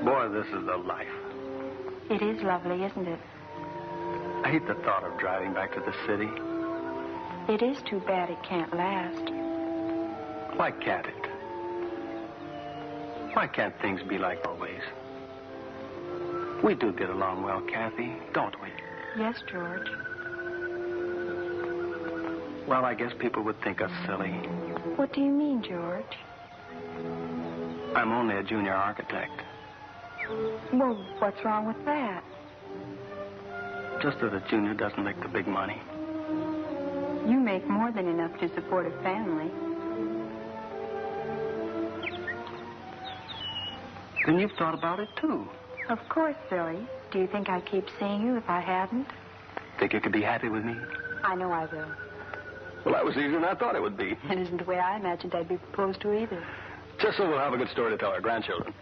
Boy, this is the life. It is lovely, isn't it? I hate the thought of driving back to the city. It is too bad it can't last. Why can't it? Why can't things be like always? We do get along well, Cathy, don't we? Yes, George. Well, I guess people would think us silly. What do you mean, George? I'm only a junior architect. Well, what's wrong with that? Just that a junior doesn't make the big money. You make more than enough to support a family. Then you've thought about it, too. Of course, silly. Do you think I'd keep seeing you if I hadn't? Think you could be happy with me? I know I will. Well, that was easier than I thought it would be. It isn't the way I imagined I'd be proposed to either. Just so we'll have a good story to tell our grandchildren.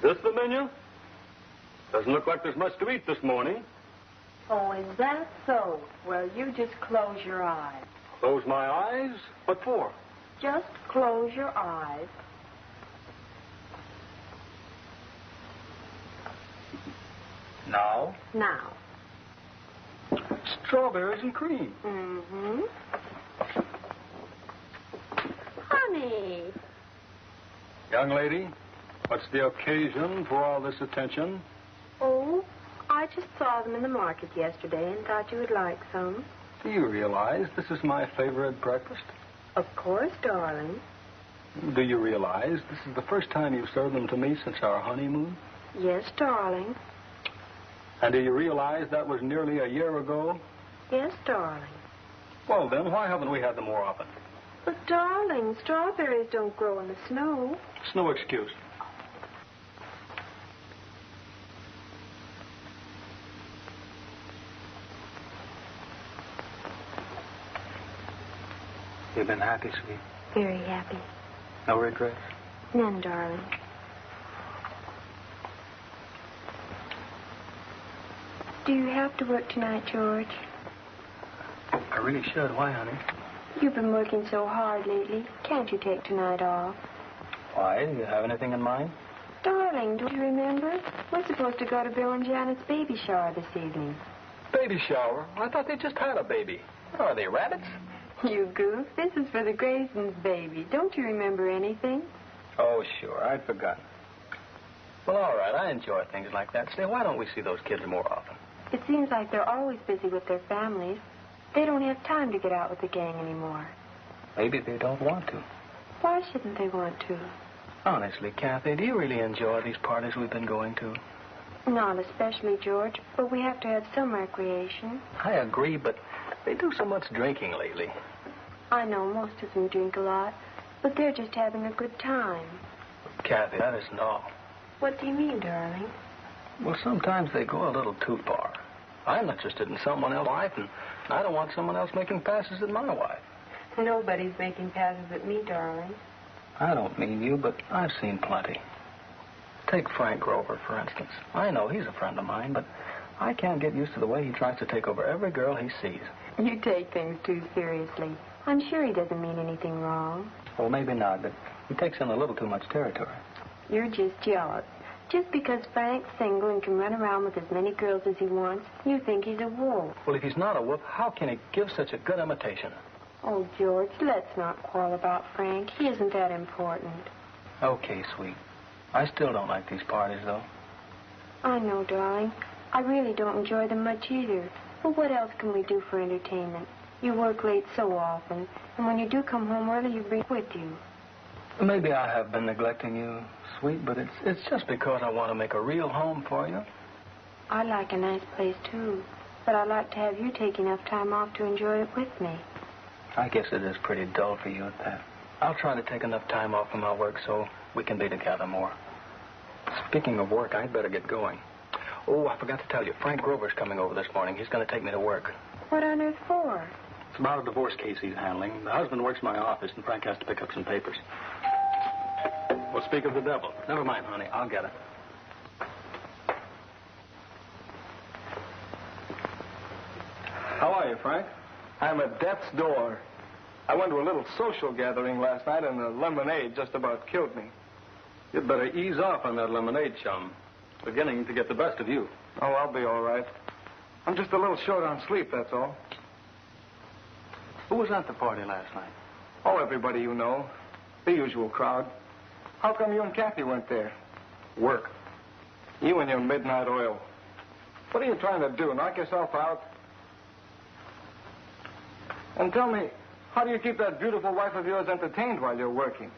This the menu? Doesn't look like there's much to eat this morning. Oh, is that so? Well, you just close your eyes. Close my eyes? What for? Just close your eyes. Now? Now. Strawberries and cream. Mm-hmm. Honey. Young lady, what's the occasion for all this attention? Oh, I just saw them in the market yesterday and thought you would like some. Do you realize this is my favorite breakfast? Of course, darling. Do you realize this is the first time you've served them to me since our honeymoon? Yes, darling. And do you realize that was nearly a year ago? Yes, darling. Well, then, why haven't we had them more often? But, darling, strawberries don't grow in the snow. It's no excuse. You've been happy, sweet? Very happy. No regrets? None, darling. Do you have to work tonight, George? I really should. Why, honey? You've been working so hard lately. Can't you take tonight off? Why? Do you have anything in mind? Darling, don't you remember? We're supposed to go to Bill and Janet's baby shower this evening. Baby shower? I thought they just had a baby. Are they rabbits? You goof. This is for the Graysons' baby. Don't you remember anything? Oh, sure. I'd forgotten. Well, all right. I enjoy things like that. Say, why don't we see those kids more often? It seems like they're always busy with their families. They don't have time to get out with the gang anymore. Maybe they don't want to. Why shouldn't they want to? Honestly, Cathy, do you really enjoy these parties we've been going to? Not especially, George, but we have to have some recreation. I agree, but they do so much drinking lately. I know most of them drink a lot, but they're just having a good time. Cathy, that isn't all. What do you mean, darling? Well, sometimes they go a little too far. I'm interested in someone else's wife, and I don't want someone else making passes at my wife. Nobody's making passes at me, darling. I don't mean you, but I've seen plenty. Take Frank Grover, for instance. I know he's a friend of mine, but I can't get used to the way he tries to take over every girl he sees. You take things too seriously. I'm sure he doesn't mean anything wrong. Well, maybe not, but he takes in a little too much territory. You're just jealous. Just because Frank's single and can run around with as many girls as he wants, you think he's a wolf. Well, if he's not a wolf, how can he give such a good imitation? Oh, George, let's not quarrel about Frank. He isn't that important. Okay, sweet. I still don't like these parties, though. I know, darling. I really don't enjoy them much either. But what else can we do for entertainment? You work late so often, and when you do come home early, you bring with you. Maybe I have been neglecting you, sweet, but it's just because I want to make a real home for you. I like a nice place, too. But I'd like to have you take enough time off to enjoy it with me. I guess it is pretty dull for you at that. I'll try to take enough time off from my work so we can be together more. Speaking of work, I'd better get going. Oh, I forgot to tell you. Frank Grover's coming over this morning. He's going to take me to work. What on earth for? It's about a divorce case he's handling. The husband works in my office, and Frank has to pick up some papers. Well, speak of the devil. Never mind, honey. I'll get it. How are you, Frank? I'm at death's door. I went to a little social gathering last night, and the lemonade just about killed me. You'd better ease off on that lemonade, chum. It's beginning to get the best of you. Oh, I'll be all right. I'm just a little short on sleep, that's all. Who was at the party last night? Oh, everybody you know. The usual crowd. How come you and Cathy went there? Work. You and your midnight oil. What are you trying to do, knock yourself out? And tell me, how do you keep that beautiful wife of yours entertained while you're working?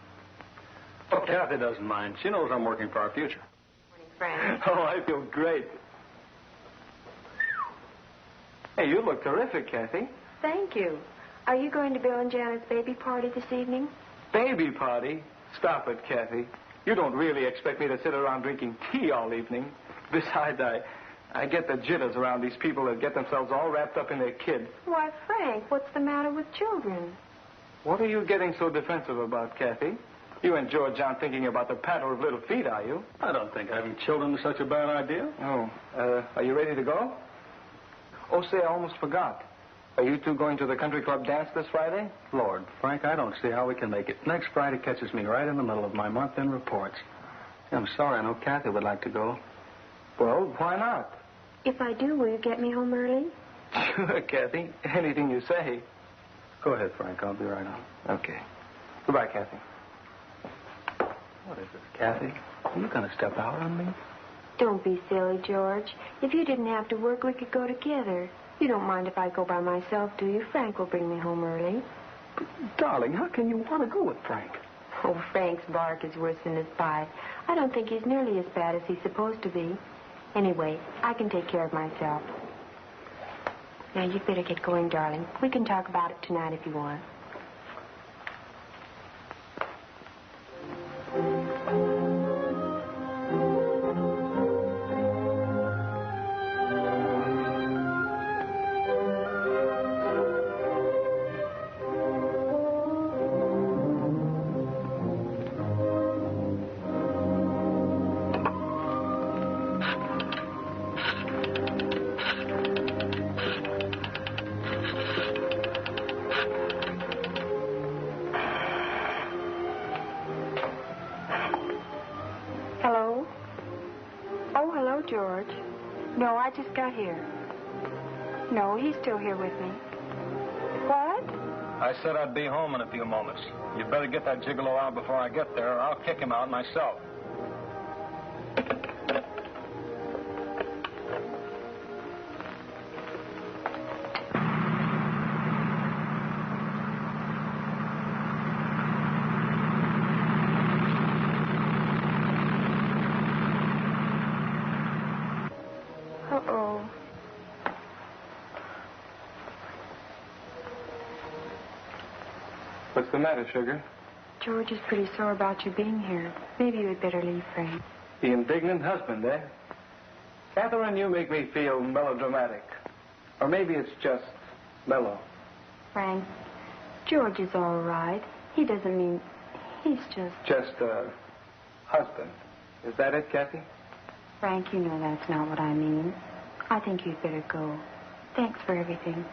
Oh, Cathy doesn't mind. She knows I'm working for our future. Morning, Frank. Oh, I feel great. Hey, you look terrific, Cathy. Thank you. Are you going to Bill and Janet's baby party this evening? Baby party? Stop it, Cathy. You don't really expect me to sit around drinking tea all evening. Besides, I get the jitters around these people that get themselves all wrapped up in their kid. Why, Frank, what's the matter with children? What are you getting so defensive about, Cathy? You and George aren't thinking about the patter of little feet, are you? I don't think having children is such a bad idea. Oh, are you ready to go? Oh, say, I almost forgot. Are you two going to the country club dance this Friday? Lord, Frank, I don't see how we can make it. Next Friday catches me right in the middle of my month-end reports. I'm sorry, I know Cathy would like to go. Well, why not? If I do, will you get me home early? Sure, Cathy. Anything you say. Go ahead, Frank. I'll be right on. Okay. Goodbye, Cathy. What is this, Cathy? Are you going to step out on me? Don't be silly, George. If you didn't have to work, we could go together. You don't mind if I go by myself, do you? Frank will bring me home early. But, darling, how can you want to go with Frank? Oh, Frank's bark is worse than his bite. I don't think he's nearly as bad as he's supposed to be. Anyway, I can take care of myself. Now, you'd better get going, darling. We can talk about it tonight if you want. Hello? Oh, hello, George. No, I just got here. No, he's still here with me. What? I said I'd be home in a few moments. You'd better get that gigolo out before I get there, or I'll kick him out myself. Uh-oh. What's the matter, sugar? George is pretty sore about you being here. Maybe you had better leave, Frank. The indignant husband, eh? Catherine, you make me feel melodramatic. Or maybe it's just mellow. Frank, George is all right. He doesn't mean... He's just... Just a husband. Is that it, Cathy? Frank, you know that's not what I mean. I think you'd better go. Thanks for everything.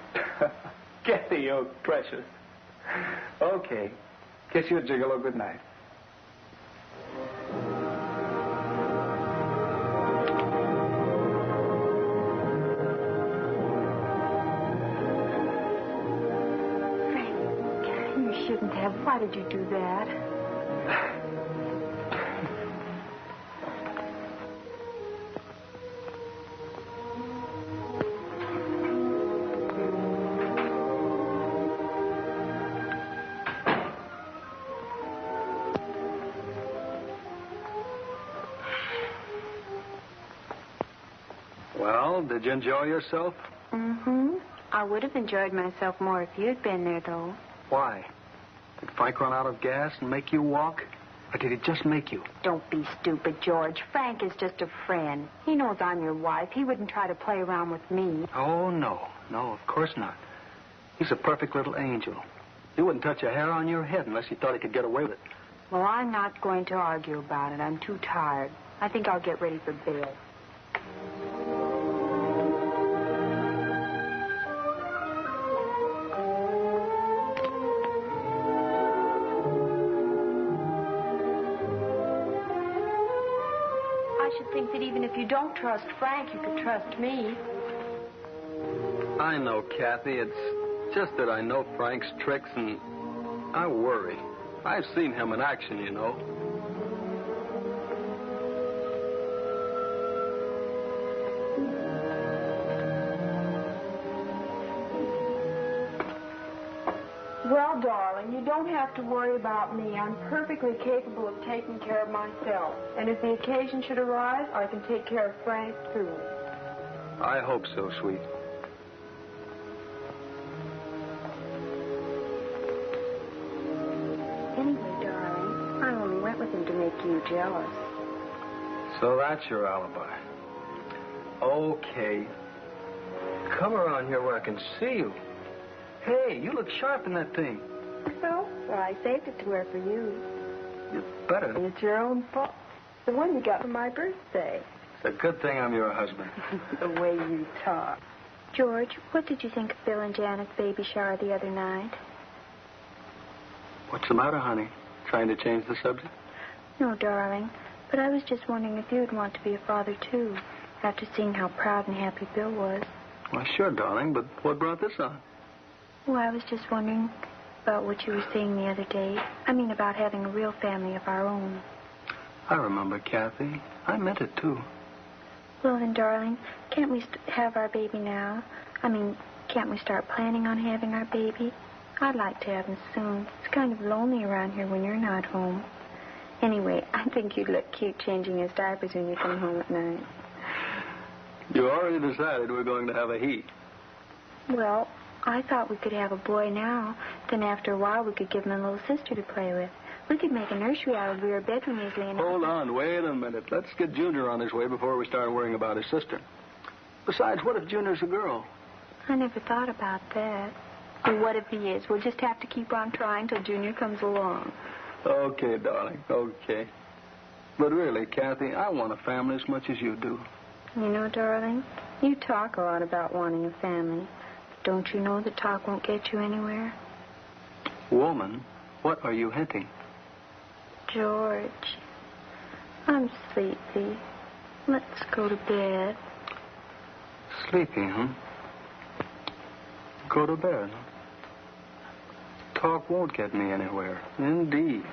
Cathy, you're precious. Okay. Kiss you a gigolo good night. Frank, you shouldn't have. Why did you do that? Well, did you enjoy yourself? Mm-hmm. I would have enjoyed myself more if you'd been there, though. Why? Did Frank run out of gas and make you walk? Or did he just make you? Don't be stupid, George. Frank is just a friend. He knows I'm your wife. He wouldn't try to play around with me. Oh, no. No, of course not. He's a perfect little angel. He wouldn't touch a hair on your head unless he thought he could get away with it. Well, I'm not going to argue about it. I'm too tired. I think I'll get ready for bed. I should think that even if you don't trust Frank, you could trust me. I know, Cathy. It's just that I know Frank's tricks, and I worry. I've seen him in action, you know. Well, darling, you don't have to worry about me. I'm perfectly capable of taking care of myself. And if the occasion should arise, I can take care of Frank, too. I hope so, sweet. Anyway, darling, I only went with him to make you jealous. So that's your alibi. Okay. Come around here where I can see you. Hey, you look sharp in that thing. Well, I saved it to wear for you. You better. It's your own fault. The one you got for my birthday. It's a good thing I'm your husband. The way you talk. George, what did you think of Bill and Janet's baby shower the other night? What's the matter, honey? Trying to change the subject? No, darling. But I was just wondering if you'd want to be a father, too, after seeing how proud and happy Bill was. Why, sure, darling, but what brought this on? Well, I was just wondering about what you were saying the other day. I mean, about having a real family of our own. I remember, Cathy. I meant it, too. Well, then, darling, can't we have our baby now? I mean, can't we start planning on having our baby? I'd like to have him soon. It's kind of lonely around here when you're not home. Anyway, I think you'd look cute changing his diapers when you come home at night. You already decided we're going to have a he. Well, I thought we could have a boy now. Then after a while, we could give him a little sister to play with. We could make a nursery out of the rear bedroom easily enough. Hold on, wait a minute. Let's get Junior on his way before we start worrying about his sister. Besides, what if Junior's a girl? I never thought about that. Well, what if he is? We'll just have to keep on trying till Junior comes along. Okay, darling, okay. But really, Cathy, I want a family as much as you do. You know, darling, you talk a lot about wanting a family. But don't you know that talk won't get you anywhere? Woman, what are you hinting? George, I'm sleepy. Let's go to bed. Sleepy, huh? Go to bed. Talk won't get me anywhere. Indeed.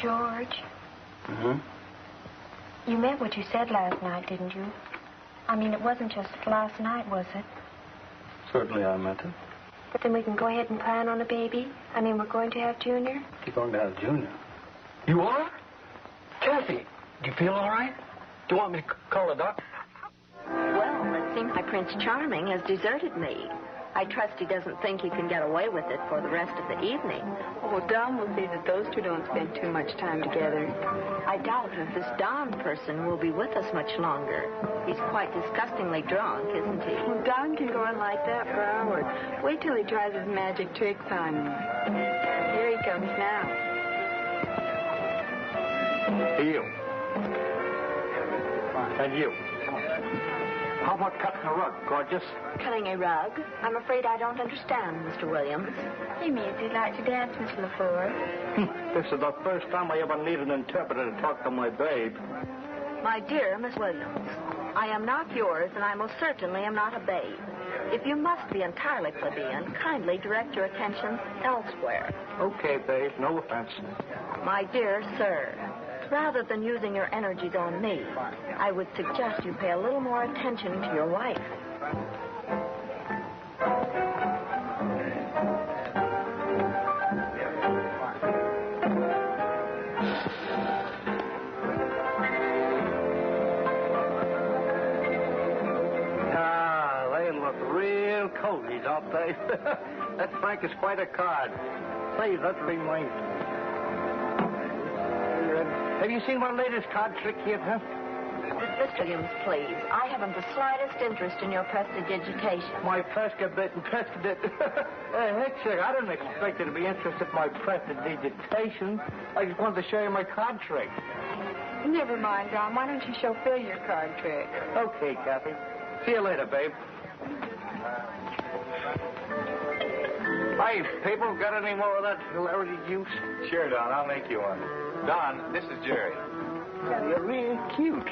George. Mm-hmm. You meant what you said last night, didn't you? I mean, it wasn't just last night, was it? Certainly I meant it. But then we can go ahead and plan on a baby. I mean, we're going to have Junior. You're going to have Junior. You are? Cathy, do you feel all right? Do you want me to call a doctor? Well, it seems like Prince Charming has deserted me. I trust he doesn't think he can get away with it for the rest of the evening. Oh, Don will see that those two don't spend too much time together. I doubt if this Don person will be with us much longer. He's quite disgustingly drunk, isn't he? Well, Don can go on like that for hours. Wait till he tries his magic tricks on you. Here he comes now. You. And you. How about cutting a rug, gorgeous? Cutting a rug? I'm afraid I don't understand, Mr. Williams. He means he'd like to dance, Miss LaFleur. This is the first time I ever need an interpreter to talk to my babe. My dear Miss Williams, I am not yours, and I most certainly am not a babe. If you must be entirely plebeian, kindly direct your attention elsewhere. Okay, babe, no offense. My dear sir, rather than using your energies on me, I would suggest you pay a little more attention to your wife. They look real cozy, don't they? That Frank is quite a card. Say, that's mine. Have you seen my latest card trick yet, huh? Mr. Williams, please. I haven't the slightest interest in your prestidigitation. My prestidigitation. Heck, sir, I didn't expect you to be interested in my prestidigitation. I just wanted to show you my card trick. Never mind, Don. Why don't you show Phil your card trick? Okay, Cathy. See you later, babe. Hey, people, got any more of that hilarity juice? Sure, Don. I'll make you one. Don, this is Jerry. You're real cute.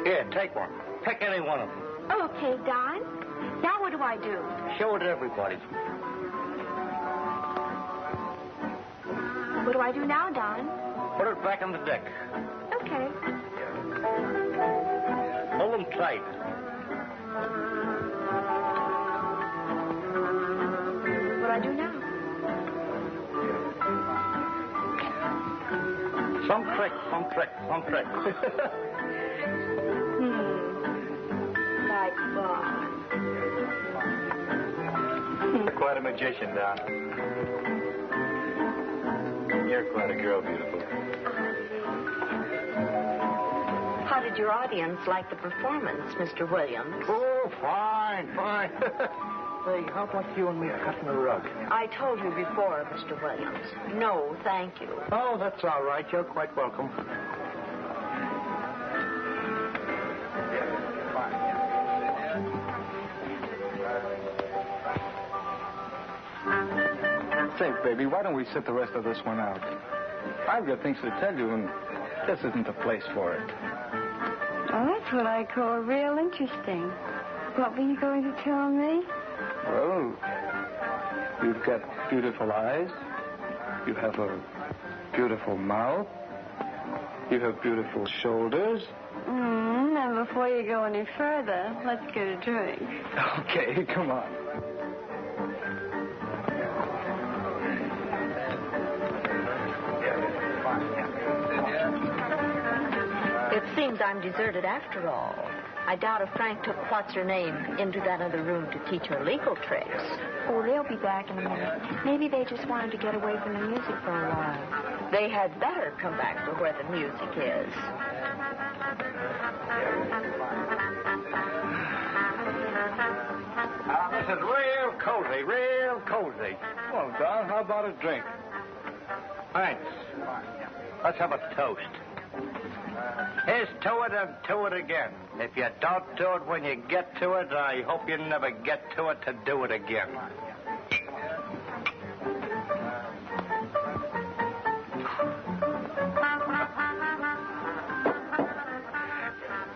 Here, take one. Pick any one of them. Okay, Don. Now what do I do? Show it to everybody. What do I do now, Don? Put it back on the deck. Okay. Hold them tight. What do I do now? Some trick. Like fun. You're quite a magician, Don. You're quite a girl, beautiful. did your audience like the performance, Mr. Williams? Oh, fine. Say, how about you and me cutting a rug? I told you before, Mr. Williams. No, thank you. Oh, that's all right. You're quite welcome. Say, baby, why don't we sit the rest of this one out? I've got things to tell you, and this isn't the place for it. Oh, that's what I call real interesting. What were you going to tell me? Well, you've got beautiful eyes. You have a beautiful mouth. You have beautiful shoulders. And before you go any further, let's get a drink. Okay, come on. It seems I'm deserted after all. I doubt if Frank took what's-her-name into that other room to teach her legal tricks. Oh, they'll be back in a minute. Maybe they just wanted to get away from the music for a while. They had better come back to where the music is. This is real cozy, real cozy. Well, Don, how about a drink? Thanks. Let's have a toast. Here's to it and to it again. If you don't do it when you get to it, I hope you never get to it to do it again.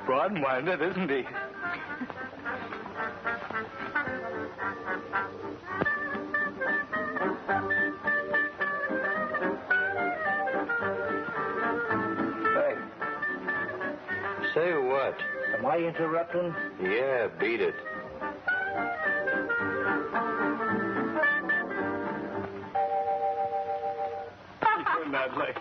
Broad-minded, isn't he? Say what? Am I interrupting? Yeah, beat it. You're not like...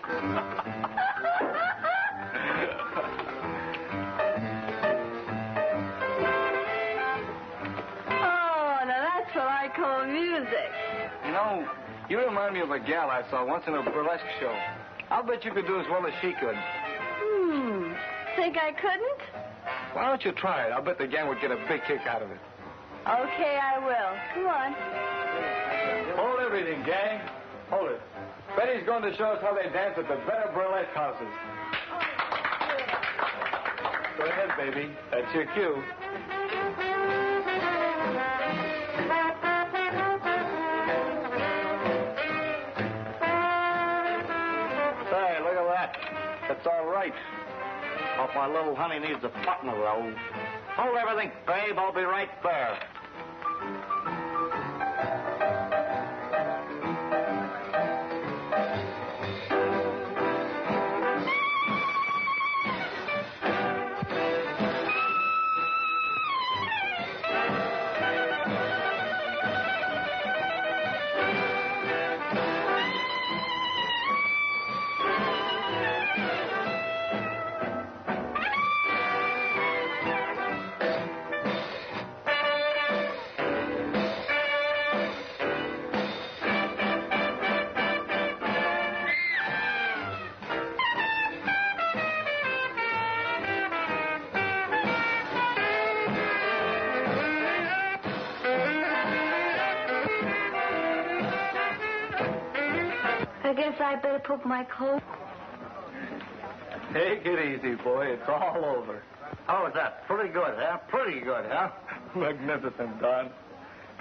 Oh, now that's what I call music. You know, you remind me of a gal I saw once in a burlesque show. I'll bet you could do as well as she could. Think I couldn't? Why don't you try it? I'll bet the gang would get a big kick out of it. Okay, I will. Come on. Hold everything, gang. Hold it. Betty's going to show us how they dance at the better burlesque houses. Go ahead, baby. That's your cue. Say, look at that. That's all right. Hope my little honey needs a partner, though. Hold everything, babe. I'll be right there. I guess I better put my clothes... Take it easy, boy. It's all over. How was that? Pretty good, huh? Pretty good, huh? Magnificent, Don.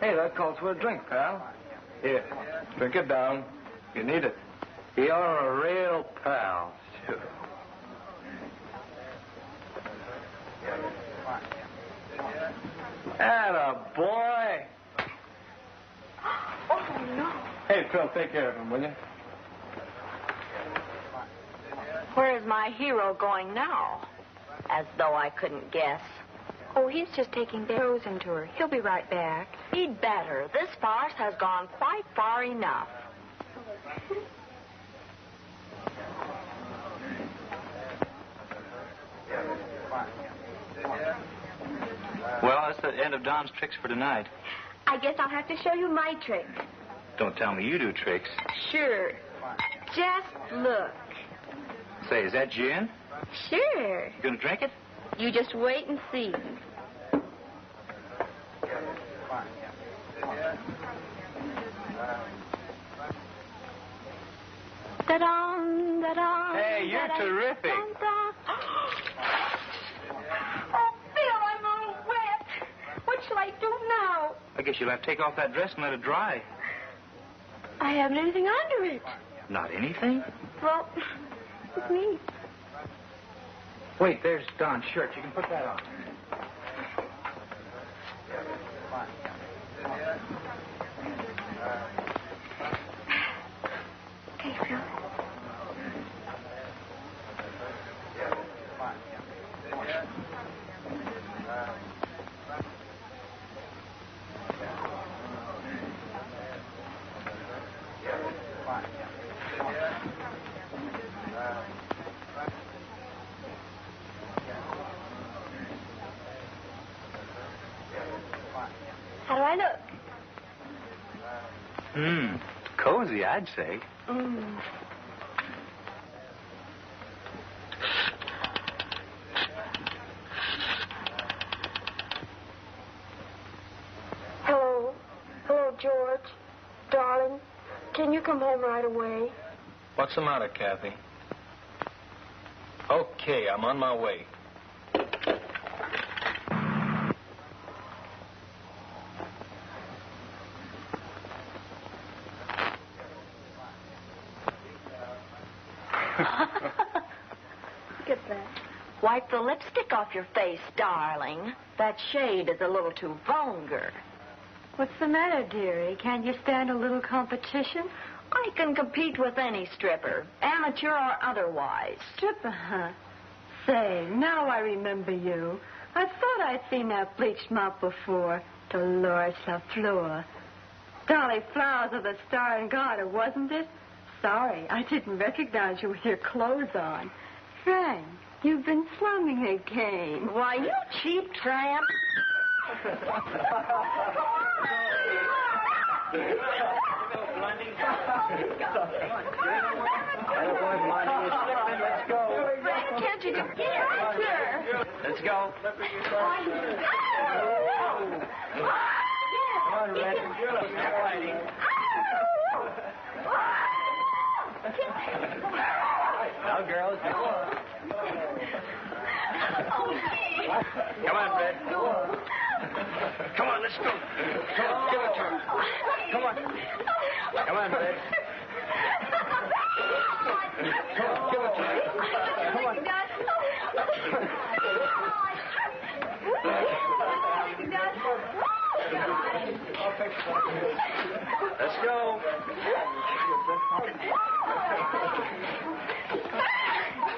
Hey, that calls for a drink, pal. Here, drink it down. You need it. You're a real pal. Sure. Atta boy. Oh, no. Hey, Phil, take care of him, will you? Where's my hero going now? As though I couldn't guess. Oh, he's just taking Rose into her. He'll be right back. He'd better. This farce has gone quite far enough. Well, that's the end of Don's tricks for tonight. I guess I'll have to show you my trick. Don't tell me you do tricks. Sure. Just look. Say, is that gin? Sure. You gonna drink it? You just wait and see. Da-dum, da-dum. Hey, you're terrific. Oh, Phil, I'm all wet. What shall I do now? I guess you'll have to take off that dress and let it dry. I haven't anything under it. Not anything? Well, it's me. Wait, there's Don's shirt. You can put that on. Okay, Phil. How do I look? Cozy, I'd say. Hello, George. Darling, can you come home right away? What's the matter, Cathy? Okay, I'm on my way. Look at that. Wipe the lipstick off your face, darling. That shade is a little too vulgar. What's the matter, dearie? Can't you stand a little competition? I can compete with any stripper, amateur or otherwise. Stripper, huh? Say, now I remember you. I thought I'd seen that bleached mop before. Dolores LaFleur. Dolly Flowers of the Star and Garter, wasn't it? Sorry, I didn't recognize you with your clothes on. Frank, you've been slumming again. Why, you cheap tramp. Let's go. Frank, can't you just get out here? Let's go. Come on, Red. Fighting. Now, girls. Come on, Red. Come on, let's go. Come on, give it to her. Come on. Come on, Red. Come on, give it to her. Come on. Let's go.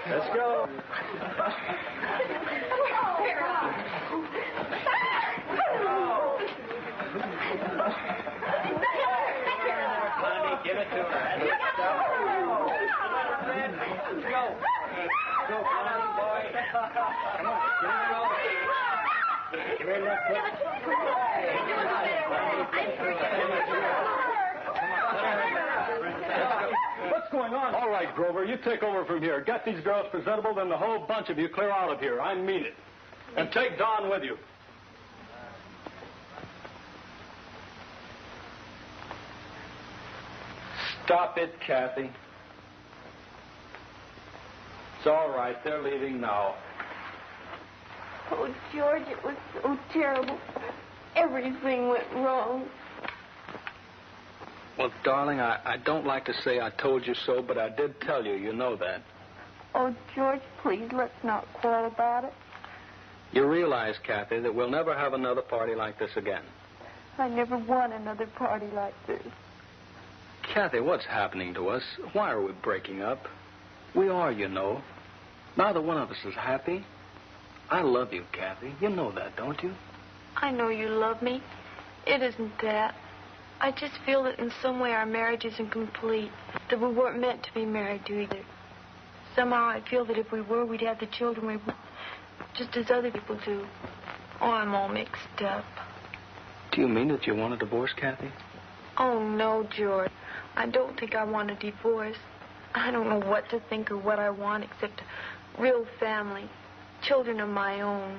Let's go. Honey, give it to her. Let's go. Go, come on, boy. Come on, get it over. Give her left foot. What's going on? All right, Grover, you take over from here. Get these girls presentable, then the whole bunch of you clear out of here. I mean it. And take Don with you. Stop it, Cathy. It's all right. They're leaving now. Oh, George, it was so terrible. Everything went wrong. Well, darling, I don't like to say I told you so, but I did tell you. You know that. Oh, George, please, let's not quarrel about it. You realize, Cathy, that we'll never have another party like this again. I never want another party like this. Cathy, what's happening to us? Why are we breaking up? We are, you know. Neither one of us is happy. I love you, Cathy. You know that, don't you? I know you love me. It isn't that. I just feel that in some way our marriage isn't complete, that we weren't meant to be married to either. Somehow I feel that if we were, we'd have the children we want, just as other people do. Oh, I'm all mixed up. Do you mean that you want a divorce, Cathy? Oh, no, George. I don't think I want a divorce. I don't know what to think or what I want except to real family, children of my own.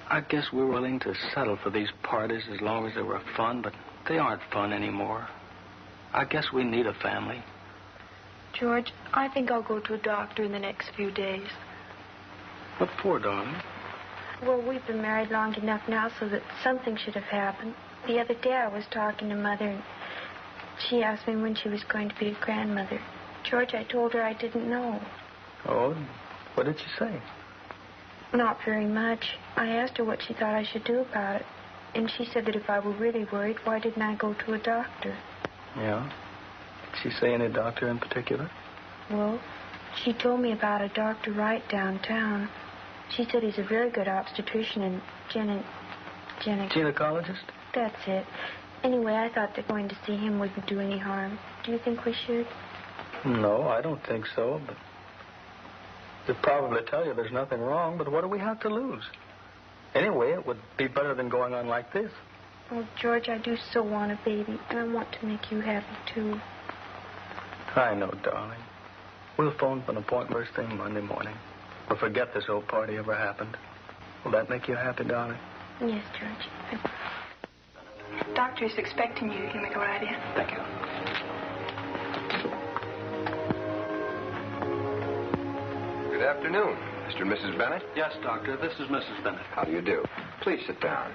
I guess we're willing to settle for these parties as long as they were fun, but they aren't fun anymore. I guess we need a family. George, I think I'll go to a doctor in the next few days. What for, darling? Well, we've been married long enough now so that something should have happened. The other day I was talking to Mother, and she asked me when she was going to be a grandmother. George, I told her I didn't know. Oh, what did she say? Not very much. I asked her what she thought I should do about it. And she said that if I were really worried, why didn't I go to a doctor? Yeah? Did she say any doctor in particular? Well, she told me about a Dr. Wright downtown. She said he's a very good obstetrician and Gynecologist? That's it. Anyway, I thought that going to see him wouldn't do any harm. Do you think we should? No, I don't think so, but they'll probably tell you there's nothing wrong, but what do we have to lose? Anyway, it would be better than going on like this. Oh, George, I do so want a baby, and I want to make you happy, too. I know, darling. We'll phone for an appointment first thing Monday morning. We'll forget this old party ever happened. Will that make you happy, darling? Yes, George. Doctor's expecting you. You can go right in. Thank you. Good afternoon, Mr. and Mrs. Bennett. Yes, Doctor. This is Mrs. Bennett. How do you do? Please sit down.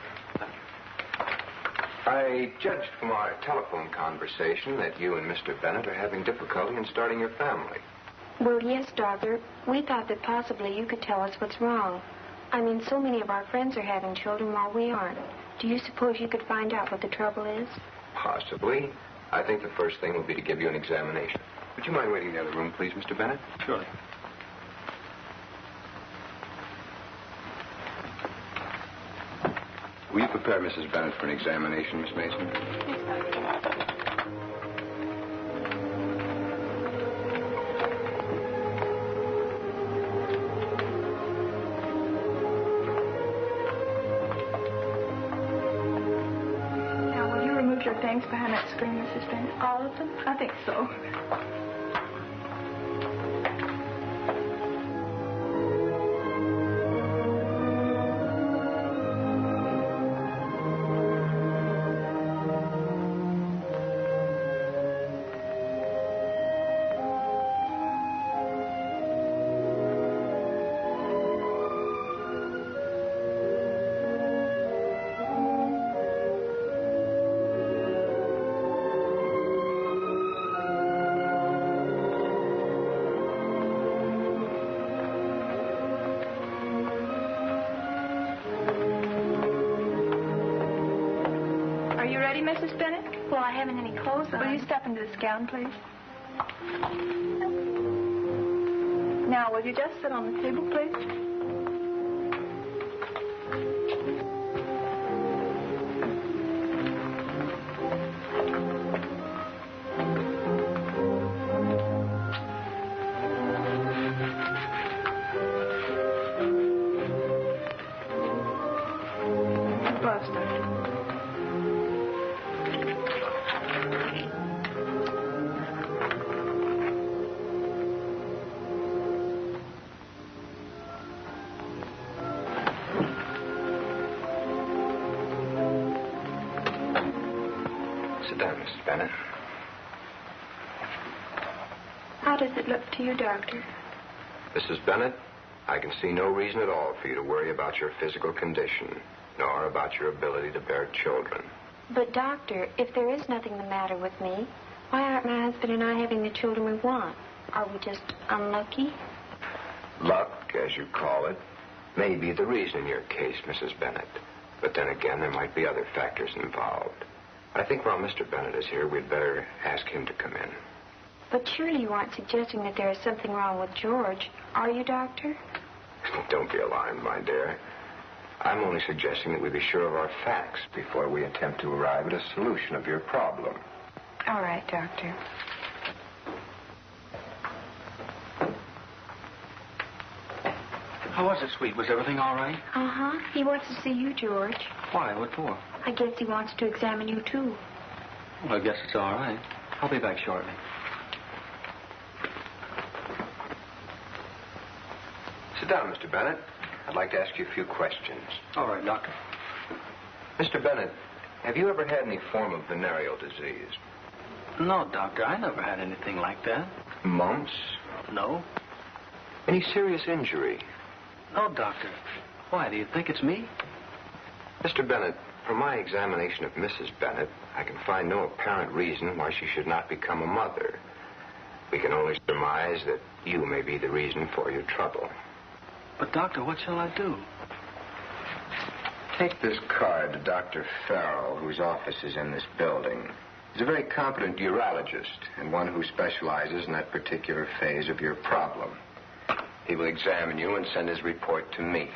I judged from our telephone conversation that you and Mr. Bennett are having difficulty in starting your family. Well, yes, Doctor. We thought that possibly you could tell us what's wrong. I mean, so many of our friends are having children while we aren't. Do you suppose you could find out what the trouble is? Possibly. I think the first thing would be to give you an examination. Would you mind waiting in the other room, please, Mr. Bennett? Surely. Will you prepare Mrs. Bennett for an examination, Miss Mason? Now, will you remove your things behind that screen, Mrs. Bennett? All of them? I think so. Mrs. Bennett? Well, I haven't any clothes on. Will you step into this gown, please? Now, will you just sit on the table, please? Gloves, Doctor. Sit down, Mrs. Bennett. How does it look to you, Doctor? Mrs. Bennett, I can see no reason at all for you to worry about your physical condition, nor about your ability to bear children. But, Doctor, if there is nothing the matter with me, why aren't my husband and I having the children we want? Are we just unlucky? Luck, as you call it, may be the reason in your case, Mrs. Bennett. But then again, there might be other factors involved. I think while Mr. Bennett is here, we'd better ask him to come in. But surely you aren't suggesting that there is something wrong with George, are you, Doctor? Don't be alarmed, my dear. I'm only suggesting that we be sure of our facts before we attempt to arrive at a solution of your problem. All right, Doctor. How was it, sweet? Was everything all right? Uh-huh. He wants to see you, George. Why? What for? I guess he wants to examine you, too. Well, I guess it's all right. I'll be back shortly. down, Mr. Bennett. I'd like to ask you a few questions. All right, Doctor. Mr. Bennett, have you ever had any form of venereal disease? No, Doctor, I never had anything like that. Mumps? No. Any serious injury? No, Doctor. Why, do you think it's me? Mr. Bennett, from my examination of Mrs. Bennett, I can find no apparent reason why she should not become a mother. We can only surmise that you may be the reason for your trouble. But, Doctor, what shall I do? Take this card to Dr. Farrell, whose office is in this building. He's a very competent urologist and one who specializes in that particular phase of your problem. He will examine you and send his report to me.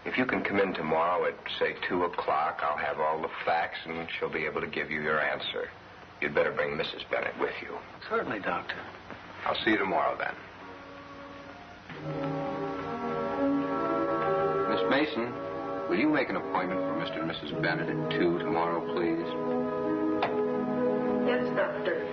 If you can come in tomorrow at, say, 2 o'clock, I'll have all the facts and she'll be able to give you your answer. You'd better bring Mrs. Bennett with you. Certainly, Doctor. I'll see you tomorrow, then. Miss Mason, will you make an appointment for Mr. and Mrs. Bennett at 2 tomorrow, please? Yes, Doctor.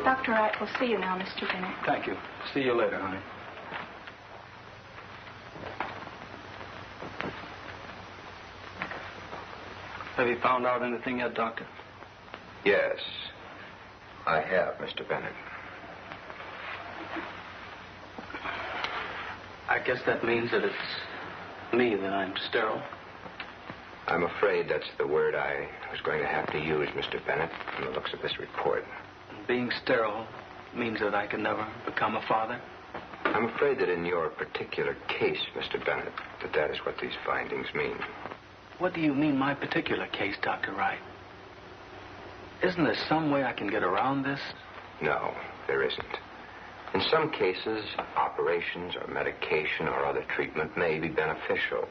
Dr. Wright will see you now, Mr. Bennett. Thank you. See you later, honey. Have you found out anything yet, Doctor? Yes, I have, Mr. Bennett. I guess that means that it's me that I'm sterile. I'm afraid that's the word I was going to have to use, Mr. Bennett, from the looks of this report. Being sterile means that I can never become a father? I'm afraid that in your particular case, Mr. Bennett, that is what these findings mean. What do you mean, my particular case, Dr. Wright? Isn't there some way I can get around this? No, there isn't. In some cases, operations or medication or other treatment may be beneficial.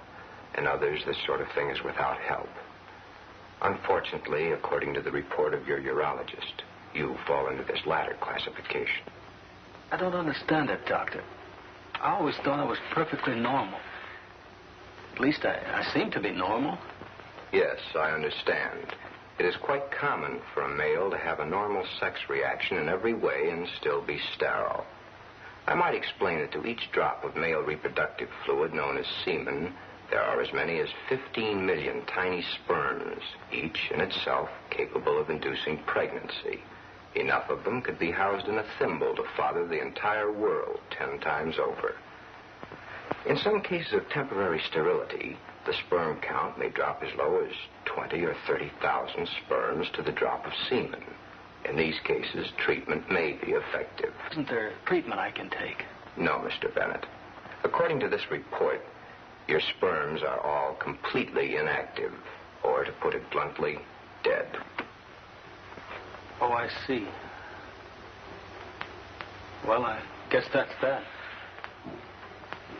In others, this sort of thing is without help. Unfortunately, according to the report of your urologist, you fall into this latter classification. I don't understand it, Doctor. I always thought I was perfectly normal. At least I seem to be normal. Yes, I understand. It is quite common for a male to have a normal sex reaction in every way and still be sterile. I might explain that to each drop of male reproductive fluid known as semen, there are as many as 15 million tiny sperms, each in itself capable of inducing pregnancy. Enough of them could be housed in a thimble to father the entire world 10 times over. In some cases of temporary sterility, the sperm count may drop as low as 20 or 30,000 sperms to the drop of semen. In these cases, treatment may be effective. Isn't there treatment I can take? No, Mr. Bennett. According to this report, your sperms are all completely inactive, or to put it bluntly, dead. Oh, I see. Well, I guess that's that.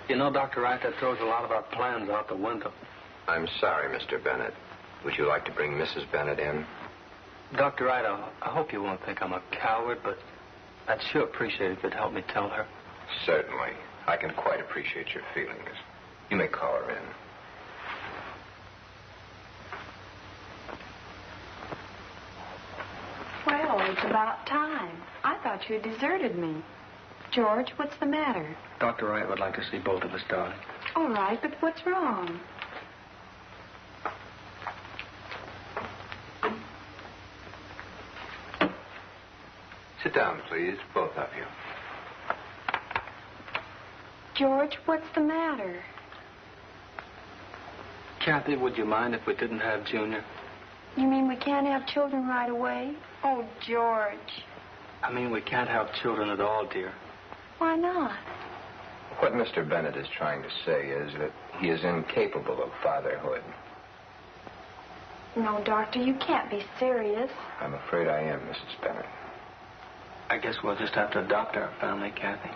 You know, Dr. Wright, that throws a lot of our plans out the window. I'm sorry, Mr. Bennett. Would you like to bring Mrs. Bennett in? Dr. Wright, I hope you won't think I'm a coward, but I'd sure appreciate it if you'd help me tell her. Certainly. I can quite appreciate your feelings. You may call her in. Well, it's about time. I thought you had deserted me. George, what's the matter? Dr. Wright would like to see both of us, darling. All right, but what's wrong? Sit down, please, both of you. George, what's the matter? Cathy, would you mind if we didn't have Junior? You mean we can't have children right away? Oh, George. I mean, we can't have children at all, dear. Why not? What Mr. Bennett is trying to say is that he is incapable of fatherhood. No, Doctor, you can't be serious. I'm afraid I am, Mrs. Bennett. I guess we'll just have to adopt our family, Cathy.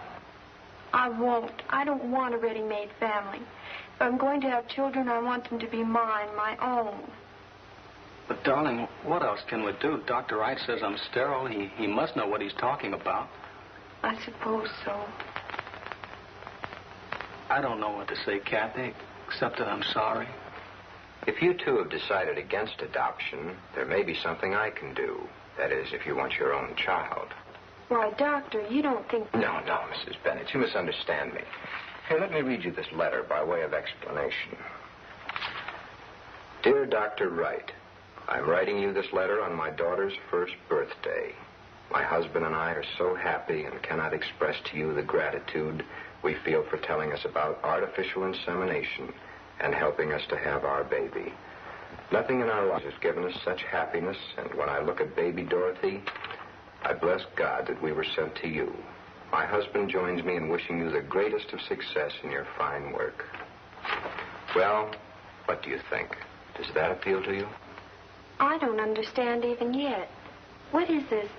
I won't. I don't want a ready-made family. If I'm going to have children, I want them to be mine, my own. But, darling, what else can we do? Dr. Wright says I'm sterile. He must know what he's talking about. I suppose so. I don't know what to say, Cathy, except that I'm sorry. If you two have decided against adoption, there may be something I can do. That is, if you want your own child. Why, Doctor, you don't think... No, Mrs. Bennett, you misunderstand me. Here, let me read you this letter by way of explanation. Dear Dr. Wright, I'm writing you this letter on my daughter's first birthday. My husband and I are so happy and cannot express to you the gratitude we feel for telling us about artificial insemination and helping us to have our baby. Nothing in our lives has given us such happiness, and when I look at baby Dorothy, I bless God that we were sent to you. My husband joins me in wishing you the greatest of success in your fine work. Well, what do you think? Does that appeal to you? I don't understand even yet. What is this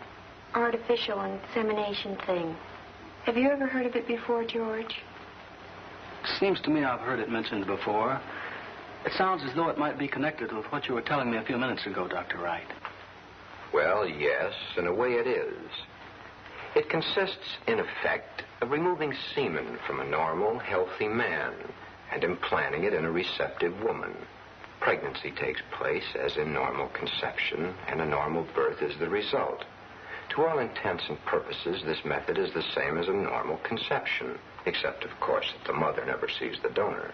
artificial insemination thing? Have you ever heard of it before, George? Seems to me I've heard it mentioned before. It sounds as though it might be connected with what you were telling me a few minutes ago, Dr. Wright. Well, yes, in a way it is. It consists, in effect, of removing semen from a normal, healthy man and implanting it in a receptive woman. Pregnancy takes place as in normal conception, and a normal birth is the result. To all intents and purposes, this method is the same as a normal conception, except, of course, that the mother never sees the donor.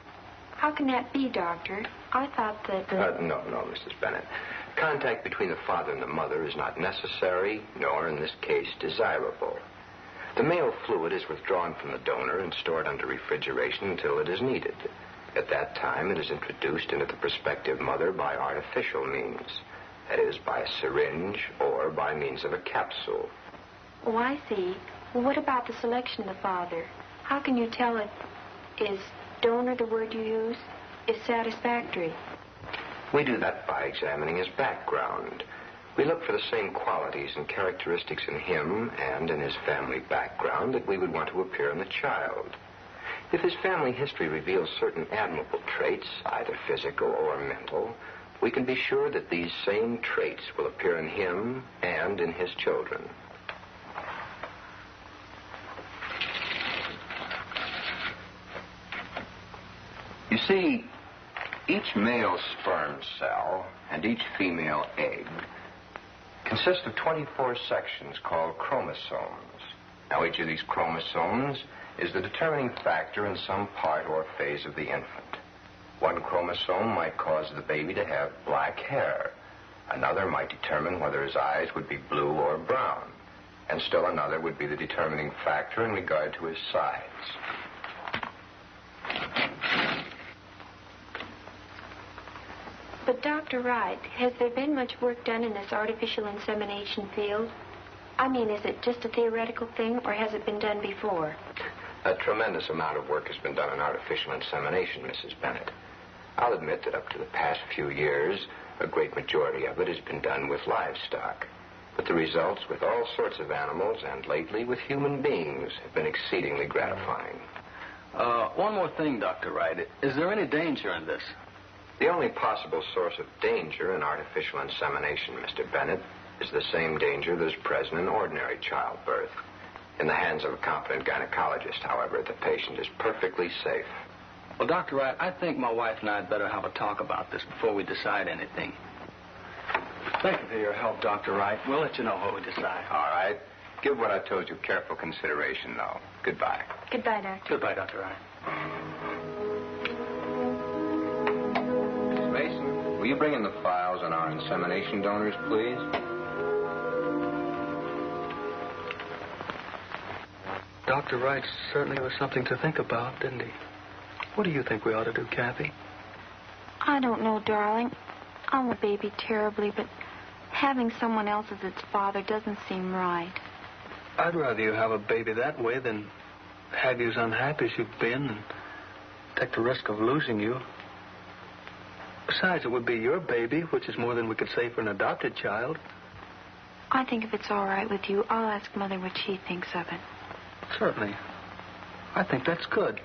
How can that be, Doctor? I thought that... No, Mrs. Bennett. Contact between the father and the mother is not necessary, nor, in this case, desirable. The male fluid is withdrawn from the donor and stored under refrigeration until it is needed. At that time, it is introduced into the prospective mother by artificial means. That is, by a syringe or by means of a capsule. Oh, I see. Well, what about the selection of the father? How can you tell if is donor, the word you use, is satisfactory? We do that by examining his background. We look for the same qualities and characteristics in him and in his family background that we would want to appear in the child. If his family history reveals certain admirable traits, either physical or mental, we can be sure that these same traits will appear in him and in his children. You see, each male sperm cell and each female egg consist of 24 sections called chromosomes. Now, each of these chromosomes is the determining factor in some part or phase of the infant. One chromosome might cause the baby to have black hair. Another might determine whether his eyes would be blue or brown. And still another would be the determining factor in regard to his size. But, Dr. Wright, has there been much work done in this artificial insemination field? I mean, is it just a theoretical thing, or has it been done before? A tremendous amount of work has been done on artificial insemination, Mrs. Bennett. I'll admit that up to the past few years, a great majority of it has been done with livestock. But the results with all sorts of animals, and lately with human beings, have been exceedingly gratifying. One more thing, Dr. Wright. Is there any danger in this? The only possible source of danger in artificial insemination, Mr. Bennett, is the same danger that is present in ordinary childbirth. In the hands of a competent gynecologist, however, the patient is perfectly safe. Well, Dr. Wright, I think my wife and I had better have a talk about this before we decide anything. Thank you for your help, Dr. Wright. We'll let you know what we decide. All right. Give what I told you careful consideration, though. Goodbye. Goodbye, Doctor. Goodbye, Dr. Wright. Mrs. Mason, will you bring in the files on our insemination donors, please? Dr. Wright certainly was something to think about, didn't he? What do you think we ought to do, Cathy? I don't know, darling. I want a baby terribly, but having someone else as its father doesn't seem right. I'd rather you have a baby that way than have you as unhappy as you've been and take the risk of losing you. Besides, it would be your baby, which is more than we could say for an adopted child. I think if it's all right with you, I'll ask Mother what she thinks of it. Certainly. I think that's good.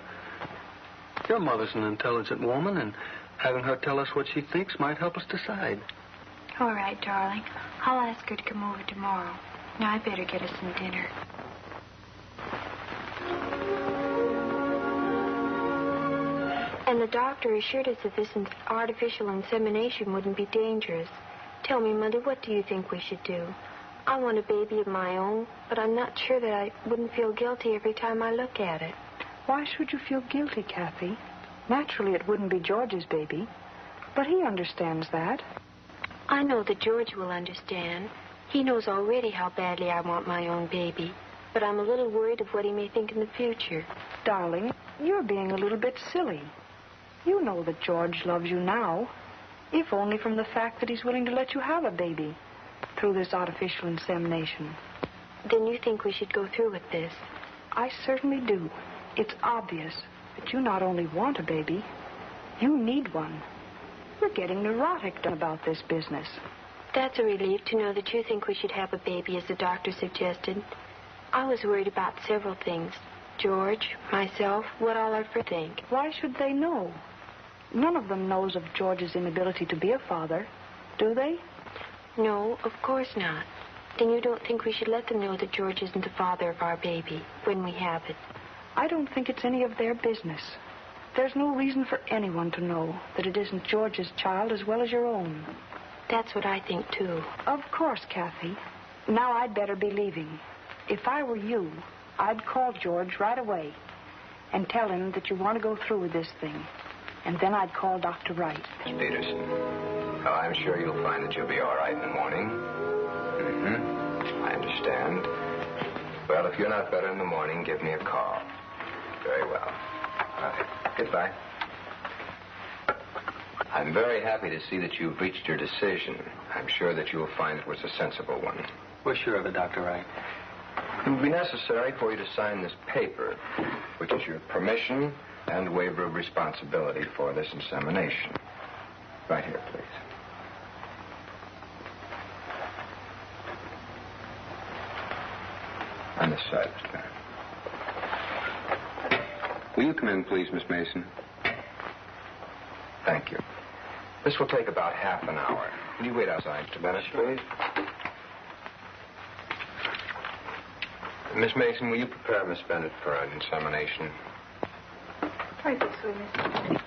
Your mother's an intelligent woman, and having her tell us what she thinks might help us decide. All right, darling. I'll ask her to come over tomorrow. Now, I better get us some dinner. And the doctor assured us that this artificial insemination wouldn't be dangerous. Tell me, Mother, what do you think we should do? I want a baby of my own, but I'm not sure that I wouldn't feel guilty every time I look at it. Why should you feel guilty, Cathy? Naturally, it wouldn't be George's baby, but he understands that. I know that George will understand. He knows already how badly I want my own baby, but I'm a little worried of what he may think in the future. Darling, you're being a little bit silly. You know that George loves you now, if only from the fact that he's willing to let you have a baby through this artificial insemination. Then you think we should go through with this? I certainly do. It's obvious that you not only want a baby, you need one. You're getting neurotic about this business. That's a relief to know that you think we should have a baby, as the doctor suggested. I was worried about several things. George, myself, what all our friends think. Why should they know? None of them knows of George's inability to be a father, do they? No, of course not. Then you don't think we should let them know that George isn't the father of our baby when we have it? I don't think it's any of their business. There's no reason for anyone to know that it isn't George's child as well as your own. That's what I think, too. Of course, Cathy. Now I'd better be leaving. If I were you, I'd call George right away and tell him that you want to go through with this thing. And then I'd call Dr. Wright. Miss Peterson, well, I'm sure you'll find that you'll be all right in the morning. I understand. Well, if you're not better in the morning, give me a call. Very well. All right. Goodbye. I'm very happy to see that you've reached your decision. I'm sure that you'll find it was a sensible one. We're sure of it, Dr. Wright. It will be necessary for you to sign this paper, which is your permission and waiver of responsibility for this insemination. Right here, please. On this side, Mr. Bennett. Will you come in, please, Miss Mason? Thank you. This will take about half an hour. Will you wait outside, Mr. Bennett, please? Miss Mason, will you prepare Miss Bennett for an insemination? Right this way, Mr.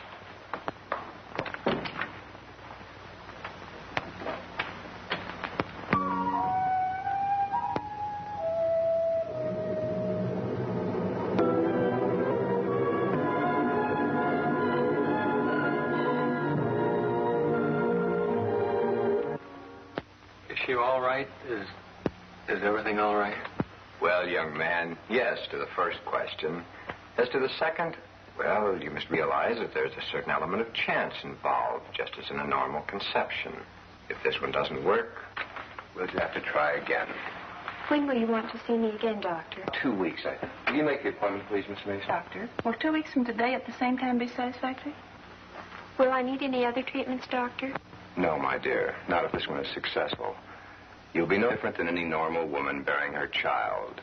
Is she all right? Is everything all right? Well, young man, yes to the first question. As to the second, well, you must realize that there's a certain element of chance involved, just as in a normal conception. If this one doesn't work, we'll just have to try again. When will you want to see me again, Doctor? 2 weeks, I think. Will you make the appointment, please, Miss Mason? Doctor, will 2 weeks from today at the same time be satisfactory? Will I need any other treatments, Doctor? No, my dear. Not if this one is successful. You'll be no different than any normal woman bearing her child.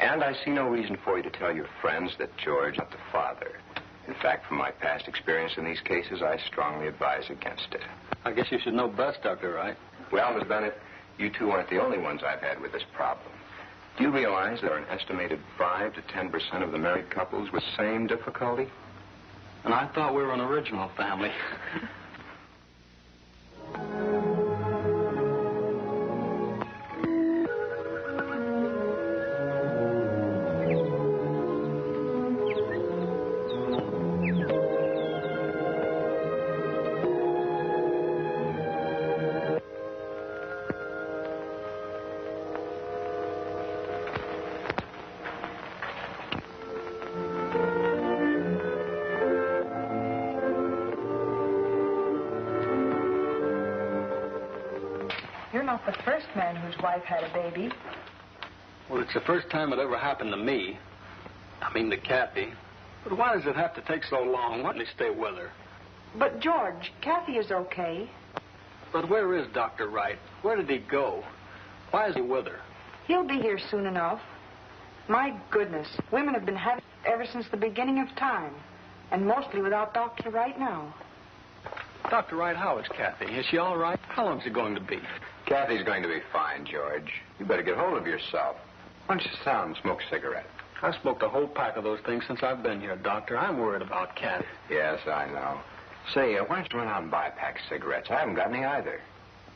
And I see no reason for you to tell your friends that George is not the father. In fact, from my past experience in these cases, I strongly advise against it. I guess you should know best, Dr. Wright. Well, Miss Bennett, you two aren't the only ones I've had with this problem. Do you realize there are an estimated 5 to 10% of the married couples with the same difficulty? And I thought we were an original family. You're not the first man whose wife had a baby. Well, it's the first time it ever happened to me. I mean to Cathy. But why does it have to take so long? Why don't you stay with her? But, George, Cathy is okay. But where is Dr. Wright? Where did he go? Why is he with her? He'll be here soon enough. My goodness, women have been having it ever since the beginning of time. And mostly without Dr. Wright now. Dr. Wright, how is Cathy? Is she all right? How long is it going to be? Cathy's going to be fine, George. You better get hold of yourself. Why don't you sit down and smoke a cigarette? I've smoked a whole pack of those things since I've been here, Doctor. I'm worried about Cathy. Yes, I know. Say, why don't you run out and buy a pack of cigarettes? I haven't got any either.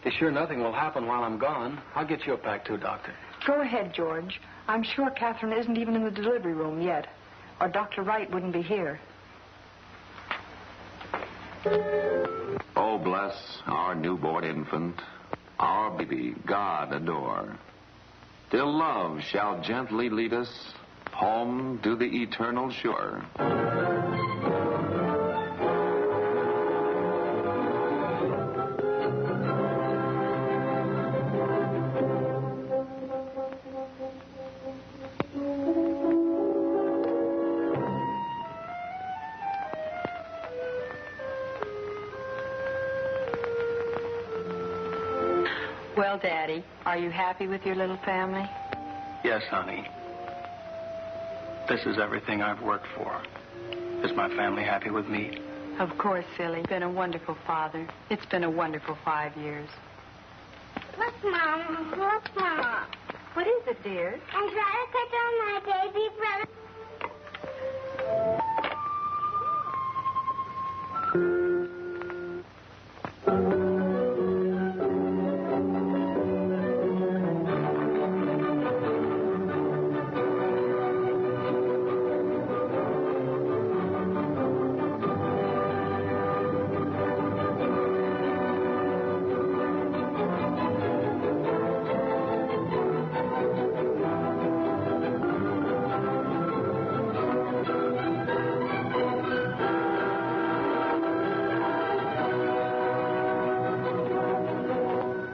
You sure nothing will happen while I'm gone? I'll get you a pack too, Doctor. Go ahead, George. I'm sure Catherine isn't even in the delivery room yet, or Dr. Wright wouldn't be here. Oh, bless our newborn infant, our baby God adore. Till love shall gently lead us home to the eternal shore. Well, Daddy, are you happy with your little family? Yes, honey. This is everything I've worked for. Is my family happy with me? Of course, silly. You've been a wonderful father. It's been a wonderful 5 years. Look, Mom. Look, Mom. What is it, dear? I'm trying to put on my baby brother.